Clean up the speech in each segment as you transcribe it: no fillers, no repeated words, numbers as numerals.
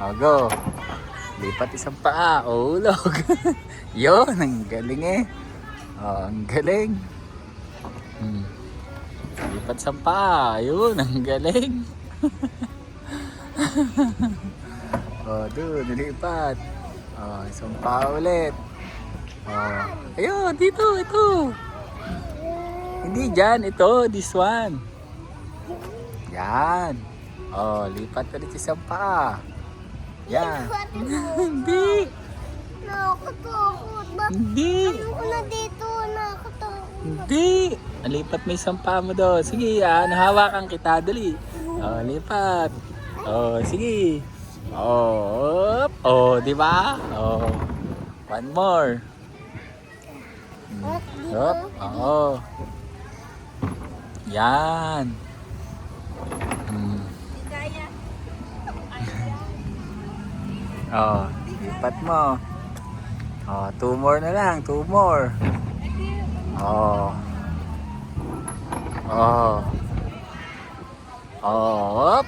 O, go. Lipat isang paa. O, ulog. Yun, ang galing eh. O, ang galing. Lipat isang paa. Yun, ang galing. O, doon, nilipat. O, isang paa ulit. O, ayun, dito, ito. Hindi dyan, ito, this one. Yan. O, lipat ulit isang paa. Yan. Hindi. Nakakatakot ba? Hindi. Ano ko na dito? Nakakatakot. Hindi. Nalipat mo isang paa mo doon. Sige, nahawakan kita. Dali. O, lipat. O, sige. O, di ba? O, one more. Hop. Oo. Yan. Oh, lipat mo. Oh, two more na lang, two more. Oh. Oh. Oh, hop.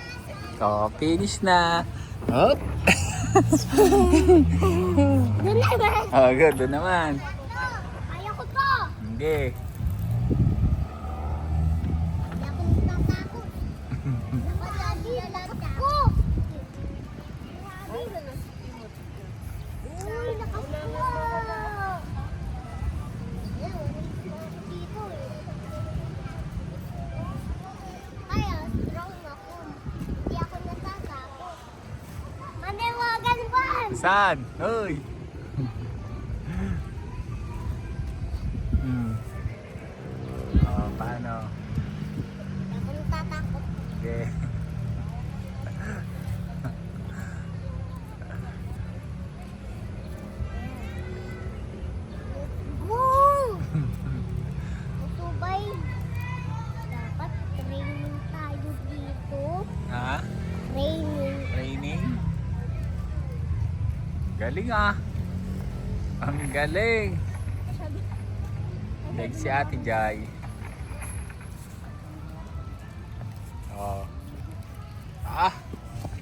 Oh, finish na. Hop. Doon naman. Oh, good, doon naman. Ayaw ko to. Hindi. Ayaw ko natatakot. Nakadadi ako. Uy, nakakuha. Dito eh. Kaya, strong ako. Hindi ako natatakot. Maniwagan ba? Saan? Hoy. Oh, paano? Hindi ako natatakot. Okay. Go! Matubay. Dapat training tayo dito. Ha? Training. Training? Galing ah. Ang galing. Like si Ate Jai. Oh. Ah,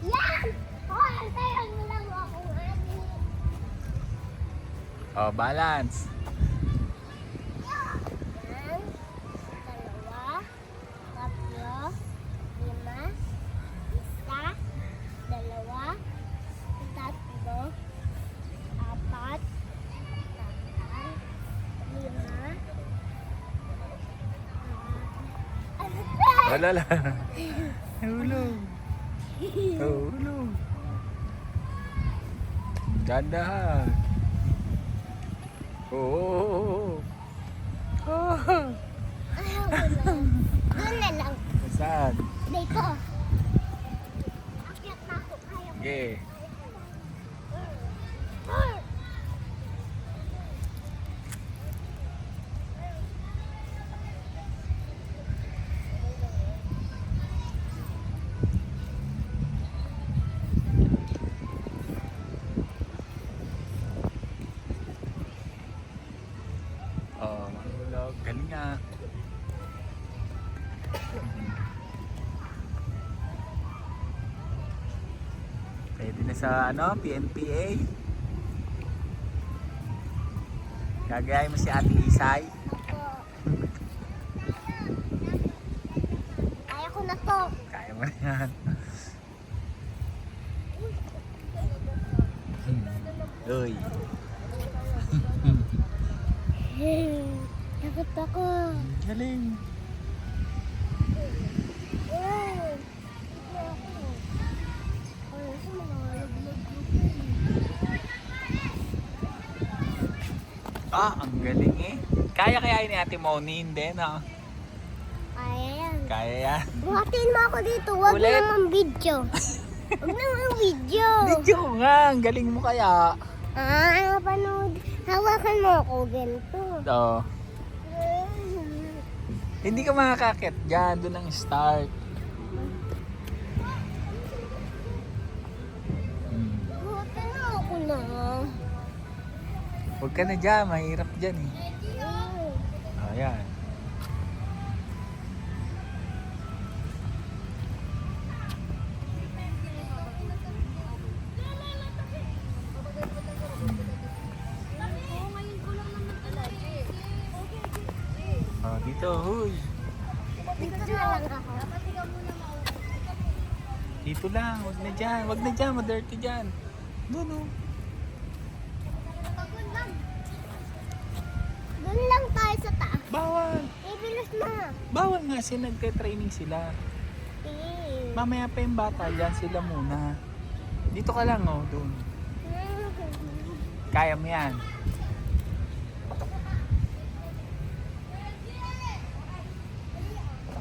Yan! Oh, antayan mo lang ako, honey. oh, balance. Yan. Dalawa. Tatlo. Lima. Isa. Dalawa. Tatlo. Apat. Tatlo. Lima. Ano ba? Wala lang. Hulog. Hulog. Dandahan. Oo. Oh. Ayaw ko lang. Doon na lang. Saan? Dito. Akyat na ako. Kaya ko. Okay. Oh, mahulog. Galing nga. Pwede na sa PNPA. Gagaya mo si Ate Isay. Kaya ko na to. Kaya mo na yan. Uy. Takot ako. Galing. Ang galing eh. Kaya ni Ate Moni, hindi no? Kaya yan. Kaya yan. Buhatin mo ako dito. Huwag Ulit. naman video. Huwag naman video. Video ko nga, ang galing mo kaya. Panood. Hawakan mo ako ganito. Oo. Hindi ka makakakit dyan, doon ang start. Buhatin mo ako na. Huwag ka na dyan, mahirap dyan eh. Ayan. dito. Huy. Dito na lang ako. Dapat ikaw muna Dito lang. Wag na dyan. Wag na dyan. Ma-dirty dyan. Doon oh. Doon lang tayo sa taas. Bawal. Ibilis na. Bawal nga kasi nagte-training sila. Mamaya pa yung bata. Dyan sila muna. Dito ka lang oh. Doon. Kaya mo yan.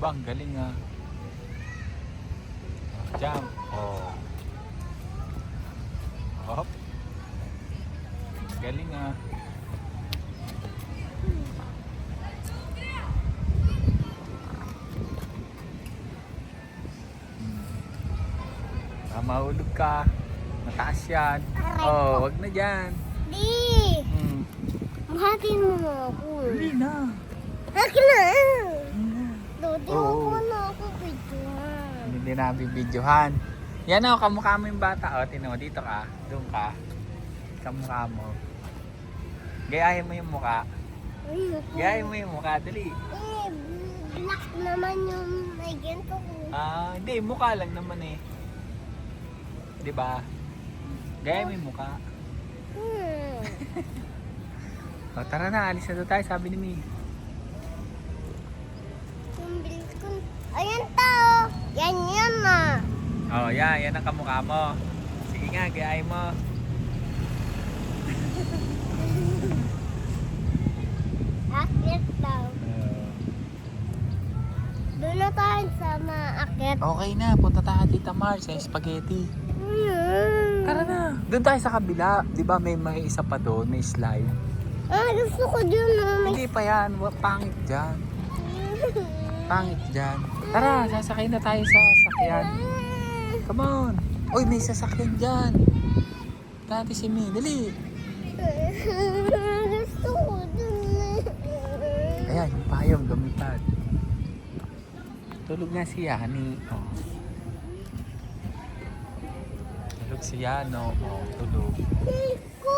Bang, galing ah. Jump. Oh. Hop. Galing ah. Mahulog ka. Mataas yan. Oh, wag na dyan. Di! Hmm. Mahatin mo ako. Hindi na. Akin na! Hindi na. Dodi, Oo. ako na ako video. Hindi na bibidyohan. Yan o, kamukha mo yung bata. O, tinan mo, dito ka. Doon ka. Kamukha mo. Gayahin mo yung mukha. Gayahin mo yung mukha. Dali. Black naman yung may ganito ko. Hindi. Mukha lang naman eh. Diba? Gayahin mo yung mukha. O, tara na. Alis na tayo. Sabi ni Mi. Yung bilis ko. Ayan tao. Yan yan na. Oh, yan ang kamukha mo. Sige nga, gayahin mo. Akit daw. Doon na tayo sa maakit. Okay na, punta tayo Tita Mar sa spaghetti. Tara na. Doon tayo sa kabila. Di ba may isa pa doon, may slide. Gusto ko dun. Hindi pa yan, pangit dyan. Pangit dyan. Tara, sasakay na tayo sa sasakyan. Come on. Uy, may sasakyan dyan. Dati si Mi, dali. Gusto ko dun. Ayan, yung payong lumipad. Tulog nga si Yani. Oh. Tulog si Yano. Oh, tulog. Ko.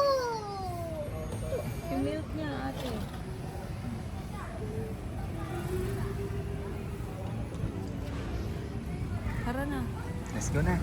I-mute niya ate. Tara na. Let's go na.